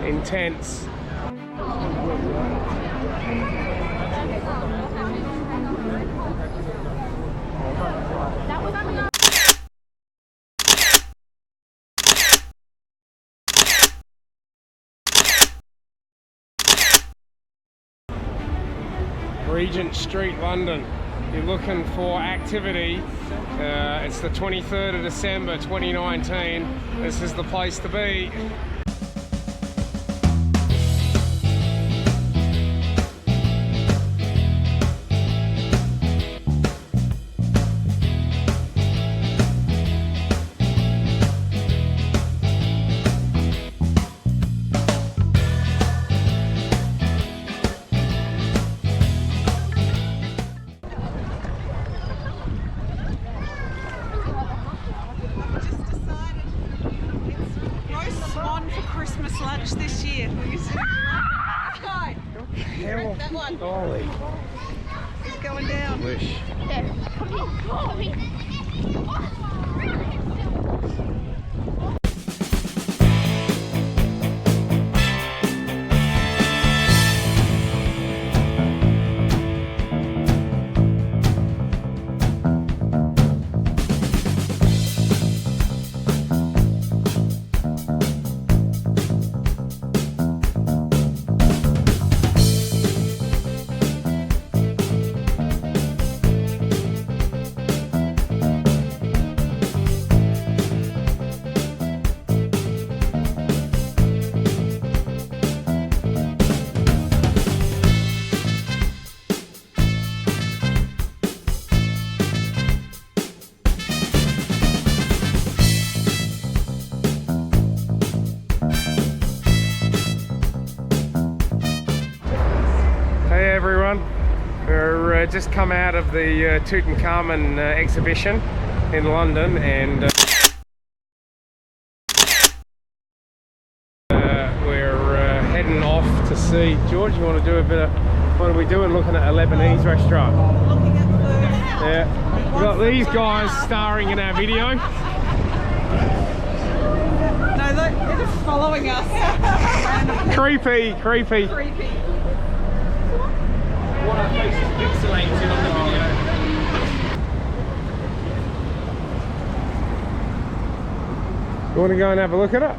Intense. Regent Street, London. You're looking for activity. It's the 23rd of December 2019. This is the place to be. This year. That one. Golly. It's going down. Wish. We're just come out of the Tutankhamun exhibition in London, and we're heading off to see. George, you want to do a bit of, what are we doing? Looking at a Lebanese restaurant. Looking at food. Yeah, we've got these guys starring in our video. No, they're just following us. Creepy. Creepy. One of our faces pixelated on the video. You want to go and have a look at it?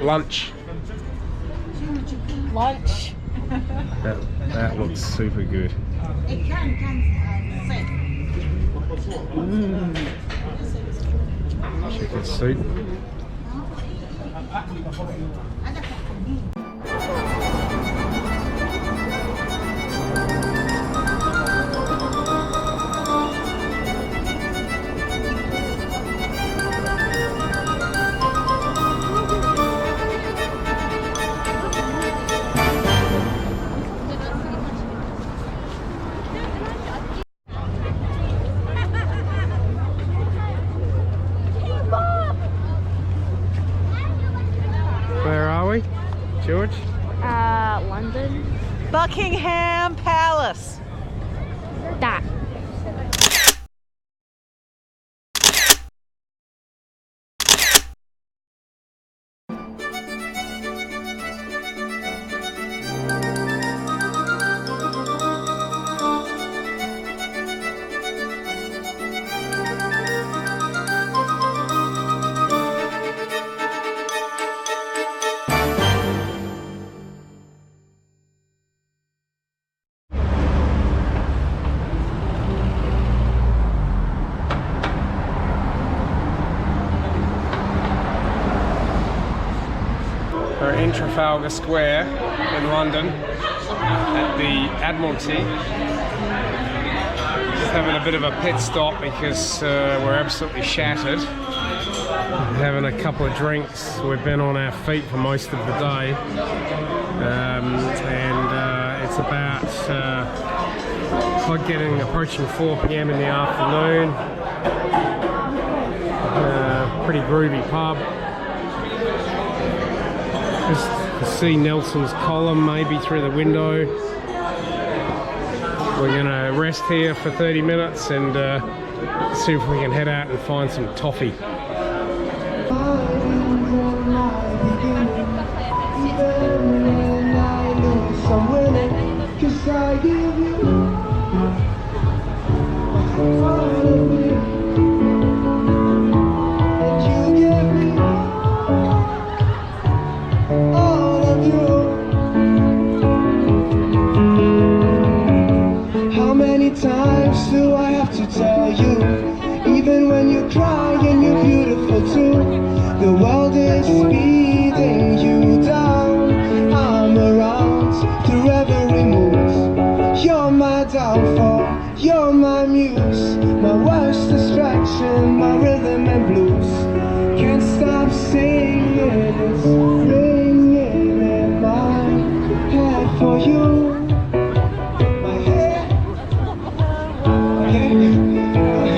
Lunch. That looks super good. Chicken soup. George? London. Buckingham Palace. That. We're in Trafalgar Square in London at the Admiralty. having a bit of a pit stop because we're absolutely shattered. Having a couple of drinks. We've been on our feet for most of the day, and it's about approaching 4 p.m. in the afternoon. Pretty groovy pub. Just to see Nelson's column maybe through the window. We're gonna rest here for 30 minutes and see if we can head out and find some toffee. How many times do I have to tell you? Even when you cry and you're beautiful too, the world is speeding you down. I'm around through every mood. You're my downfall, you're my muse, my worst distraction, my rhythm and blues. Can't stop singing, it's ringing in my head for you. My head,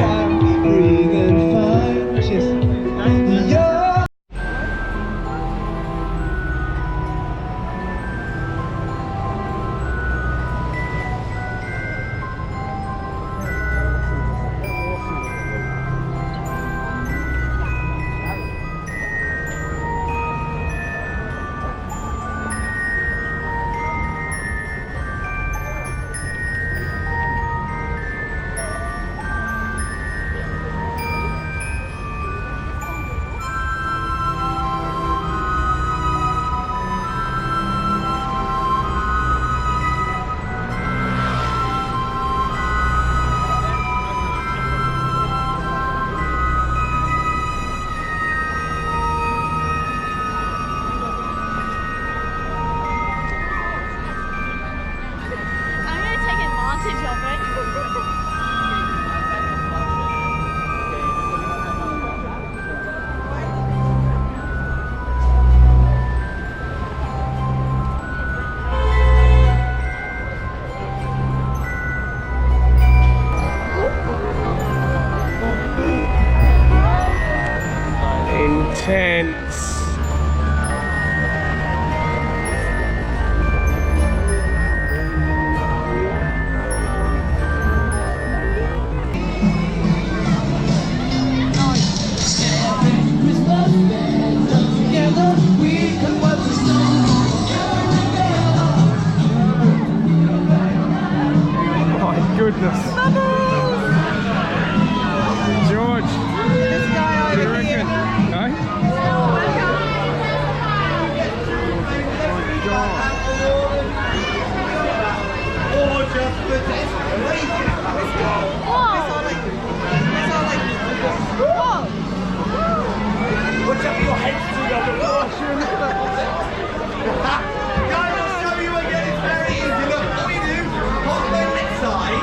I'm breathing fine, just yeah. Intense. My goodness. George, This guy what do you over here. reckon? No? What's up your head to the Guys, I'll show you again, it's very easy. Look, what we do, pop them inside,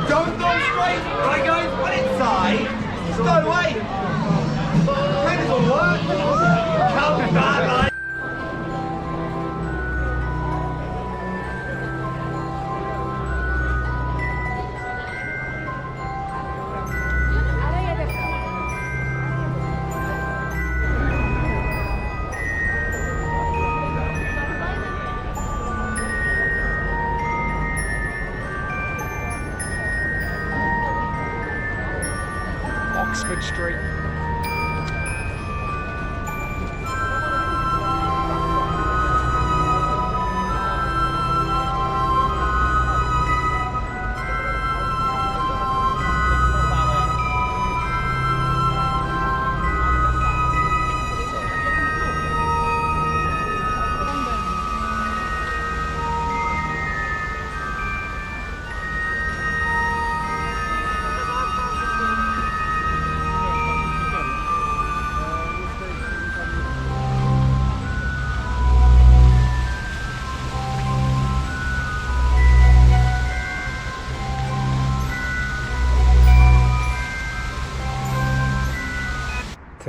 don't go straight, right guys, put inside, just go away. That will work. Come back, right? Oxford Street.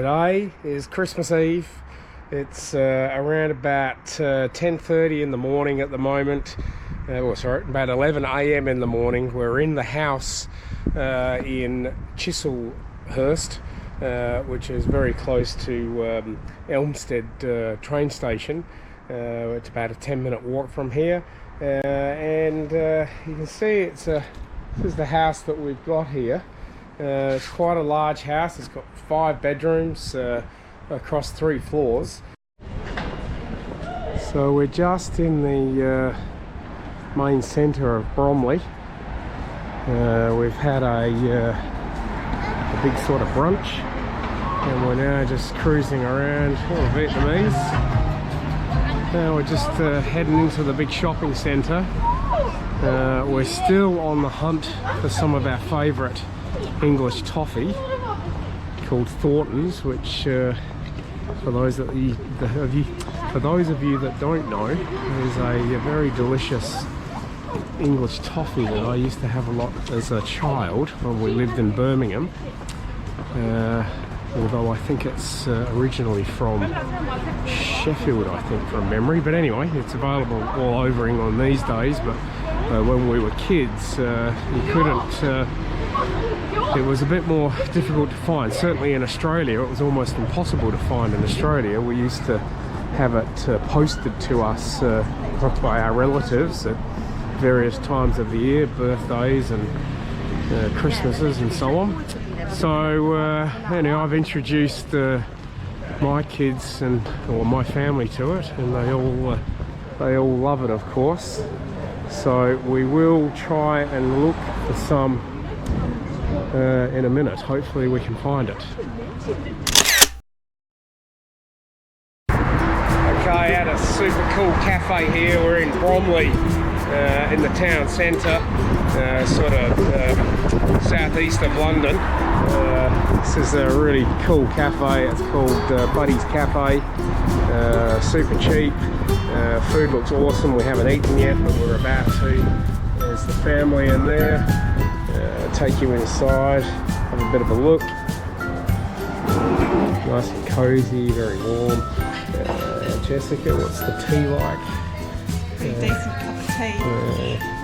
Today is Christmas Eve. It's around about 10:30 in the morning at the moment. About 11 a.m. in the morning. We're in the house in Chislehurst, which is very close to Elmstead train station. It's about a 10-minute walk from here, and you can see this is the house that we've got here. It's quite a large house. It's got 5 bedrooms across 3 floors. So we're just in the main centre of Bromley. We've had a big sort of brunch, and we're now just cruising around. Oh, Vietnamese. Now we're just heading into the big shopping centre. We're still on the hunt for some of our favourite English toffee called Thornton's, which for those of you that don't know, is a very delicious English toffee that I used to have a lot as a child when we lived in Birmingham. Although I think it's originally from Sheffield, I think, from memory. But anyway, it's available all over England these days. But when we were kids, you couldn't. It was a bit more difficult to find. Certainly in Australia, it was almost impossible to find in Australia. We used to have it posted to us by our relatives at various times of the year, birthdays and Christmases and so on. So anyway, I've introduced my kids or my family to it, and they all love it, of course. So we will try and look for some in a minute. Hopefully we can find it. Okay, at a super cool cafe here. We're in Bromley, in the town centre, sort of southeast of London. This is a really cool cafe. It's called Buddy's Cafe. Super cheap. Food looks awesome. We haven't eaten yet, but we're about to. There's the family in there. Take you inside, have a bit of a look. Nice and cozy, very warm. Jessica, what's the tea like? Pretty decent cup of tea.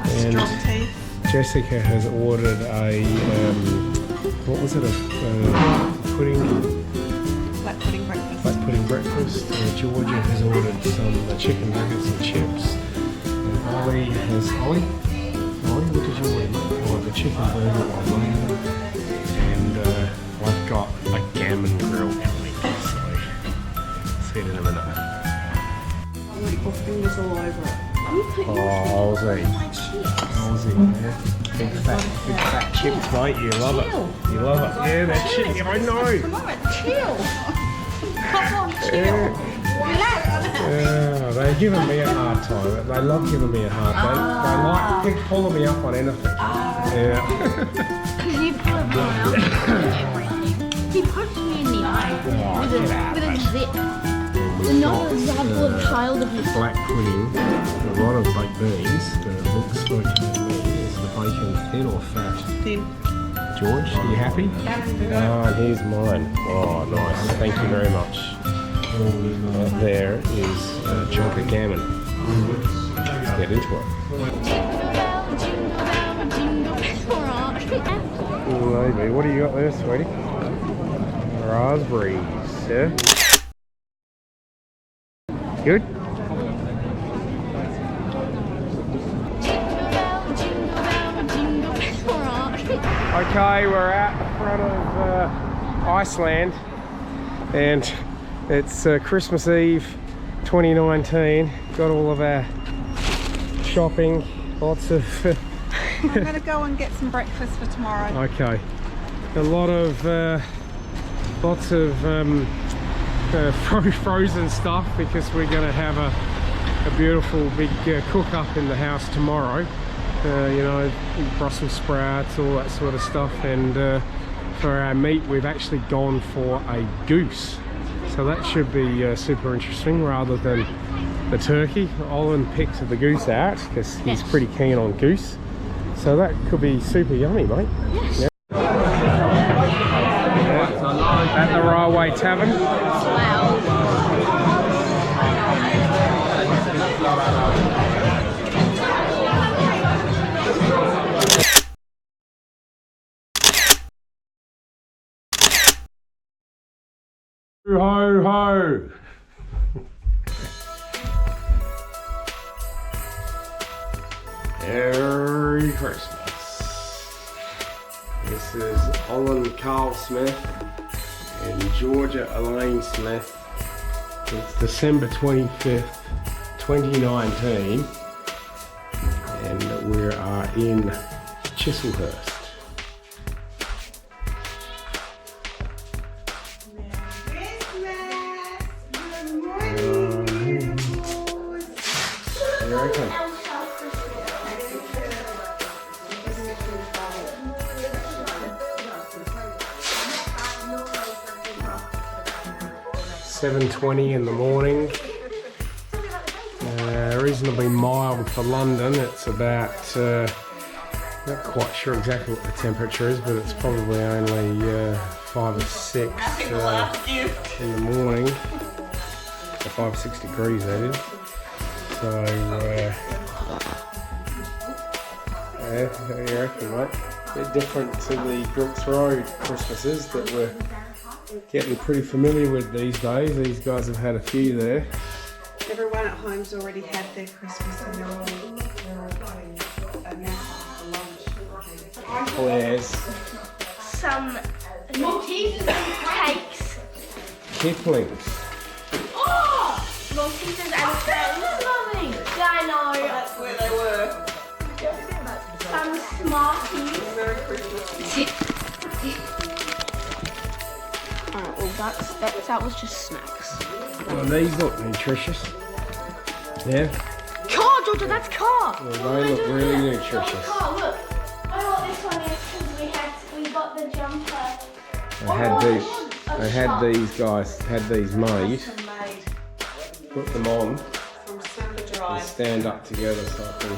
Nice strong tea. Jessica has ordered a what was it? Pudding. Black pudding breakfast. Black pudding breakfast. Georgia has ordered some chicken nuggets and chips. And Ollie, what did you order? Oh, the chicken burger one. And I've got a gammon grill coming, so see it in a minute. I'm going to put fingers all over it. Oh, Aussie, yeah. Big fat chips, mate. You love it. You love it. Yeah, they're chips. I know. Come on, chill. Come on, chill. Yeah, they're giving me a hard time. They love giving me a hard time. They like pulling me up on anything. Yeah. Because you put me out. He punched me in the eye with a zip. Not a child of his black pudding, a lot of baked beans. The looks like is the bacon thin or fat? Thin. George, are you happy? Ah, here's mine. Oh, nice. Thank you very much. There is a chunk of gammon. Let's get into it. Maybe. What do you got there, sweetie? Raspberries. Yeah. Good. Okay, we're out in front of Iceland, and it's Christmas Eve 2019. Got all of our shopping, lots of I'm going to go and get some breakfast for tomorrow. Okay, a lot of lots of frozen stuff, because we're going to have a beautiful big cook up in the house tomorrow. You know, Brussels sprouts, all that sort of stuff. And for our meat, we've actually gone for a goose, so that should be super interesting rather than the turkey. Olin picked the goose out because he's pretty keen on goose, so that could be super yummy, mate. Yes. Yeah. at the Railway Tavern. Wow. 'Ho ho! Merry Christmas. This is Olin Carl Smith and Georgia Elaine Smith. It's December 25th, 2019, and we are in Chislehurst. You reckon? $7:20 in the morning. Reasonably mild for London. It's about, not quite sure exactly what the temperature is, but it's probably only 5 or 6 in the morning. So 5 or 6 degrees that is. So, yeah, you reckon, mate? A bit different to the Brooks Road Christmases that we're getting pretty familiar with these days. These guys have had a few there. Everyone at home's already had their Christmas and they're all now for lunch. Claire's. Some Maltesers and cakes. Kiplings. Oh! Maltesers and cakes. Yeah, I know. That's where they were. Some Smarties. Merry Christmas. Alright, well that was just snacks. Well, these look nutritious. Yeah? Car, Georgia, that's car! Well, they look really nutritious. Car, look. I know what this one is because we got the jumper. I had these guys had these made. Put them on From Super and Dry. stand up together so I can.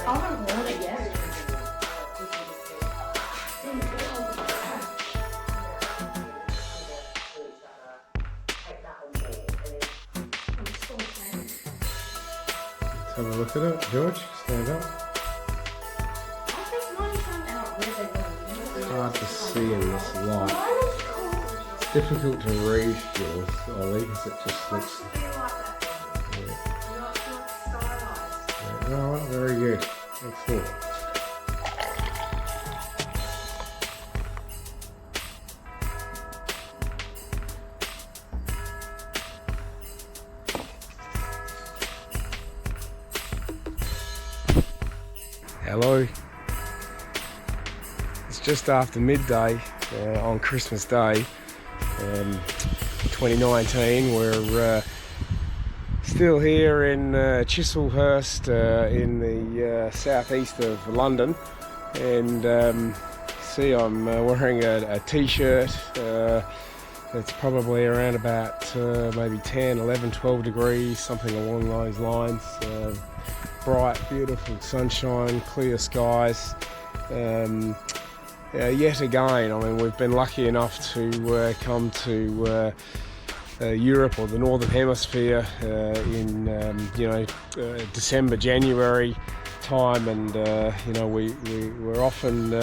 I haven't worn it yet. Let's have a look at it, George. Stand up. It's hard to see in this light. It's difficult to read yours, Ollie, because it just looks. Yeah. All right, very good. Excellent. Hello. It's just after midday on Christmas Day, 2019. We're still here in Chislehurst in the southeast of London, and see I'm wearing a t-shirt. It's probably around about maybe 10, 11, 12 degrees, something along those lines. Bright, beautiful sunshine, clear skies. Yet again, I mean, we've been lucky enough to come to Europe or the Northern Hemisphere in December, January time, and we're often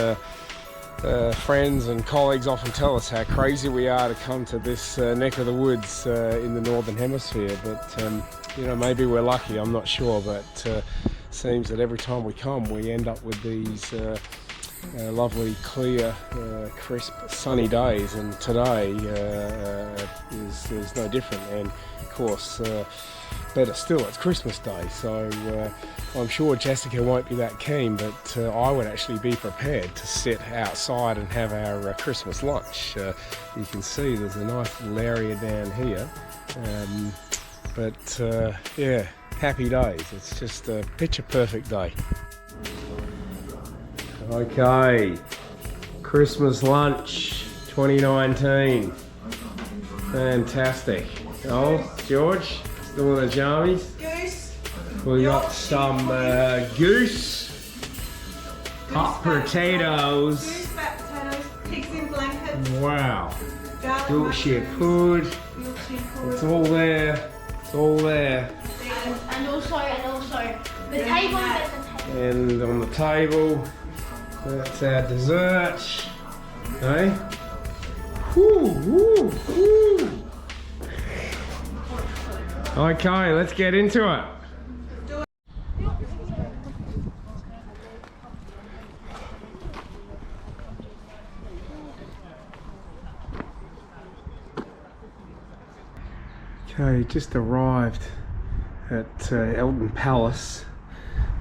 friends and colleagues often tell us how crazy we are to come to this neck of the woods in the Northern Hemisphere, but maybe we're lucky, I'm not sure, but seems that every time we come we end up with these lovely, clear, crisp, sunny days, and today is no different. And of course, better still, it's Christmas Day, so I'm sure Jessica won't be that keen, but I would actually be prepared to sit outside and have our Christmas lunch. You can see there's a nice little area down here, but yeah, happy days. It's just a picture perfect day. Okay, Christmas lunch 2019. Fantastic. Oh, George, still in the jammies? Goose. We got some goose, hot potatoes, Goose, fat potatoes, Wow. Yorkshire Pud. It's all there. It's all there. And also the table. And on the table, that's our dessert. Hey? Woo, woo, woo. Okay, let's get into it. Okay, just arrived at Eltham Palace,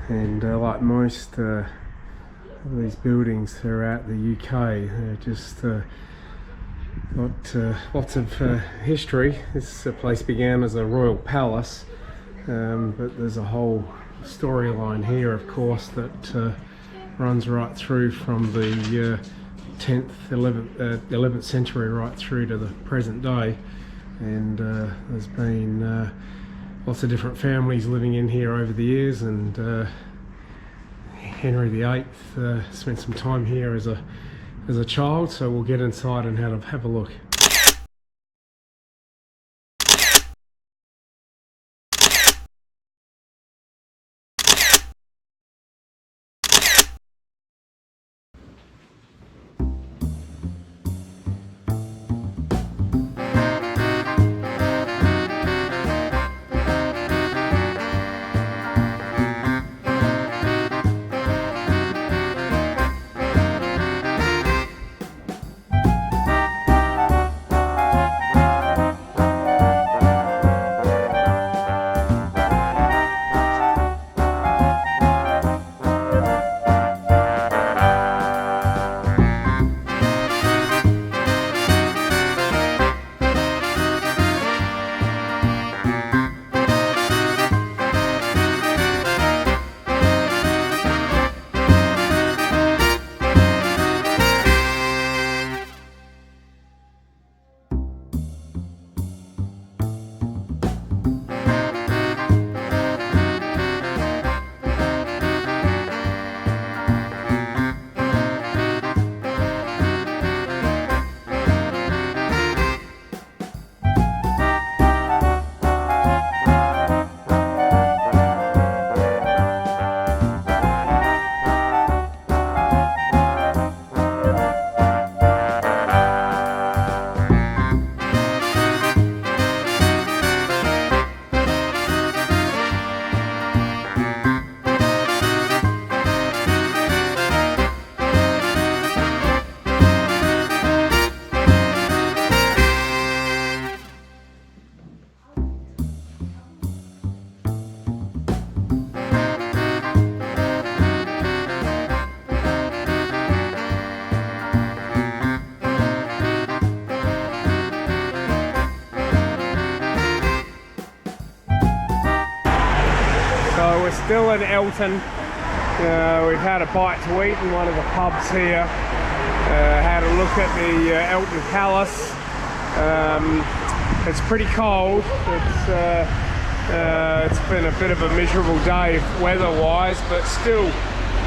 and like most of these buildings throughout the UK, they're just got lots of history. This place began as a royal palace, but there's a whole storyline here, of course, that runs right through from the 10th, 11th century right through to the present day. And there's been lots of different families living in here over the years, and Henry VIII spent some time here as a child, so we'll get inside and have a look. So we're still in Eltham. We've had a bite to eat in one of the pubs here. Had a look at the Eltham Palace. It's pretty cold. It's been a bit of a miserable day weather-wise, but still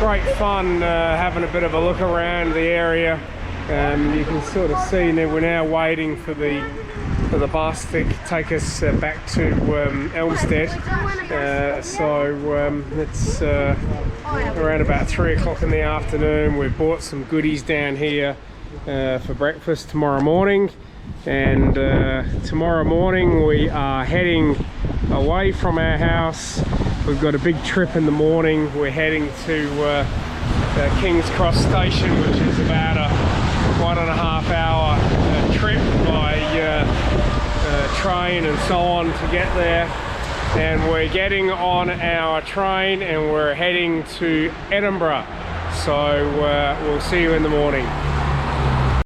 great fun having a bit of a look around the area. You can sort of see that we're now waiting for the bus to take us back to Elmstead. It's around about 3 o'clock in the afternoon. We've bought some goodies down here for breakfast tomorrow morning, and tomorrow morning we are heading away from our house. We've got a big trip in the morning. We're heading to King's Cross Station, which is about a 1.5 hour trip by train and so on to get there. And we're getting on our train and we're heading to Edinburgh. So we'll see you in the morning.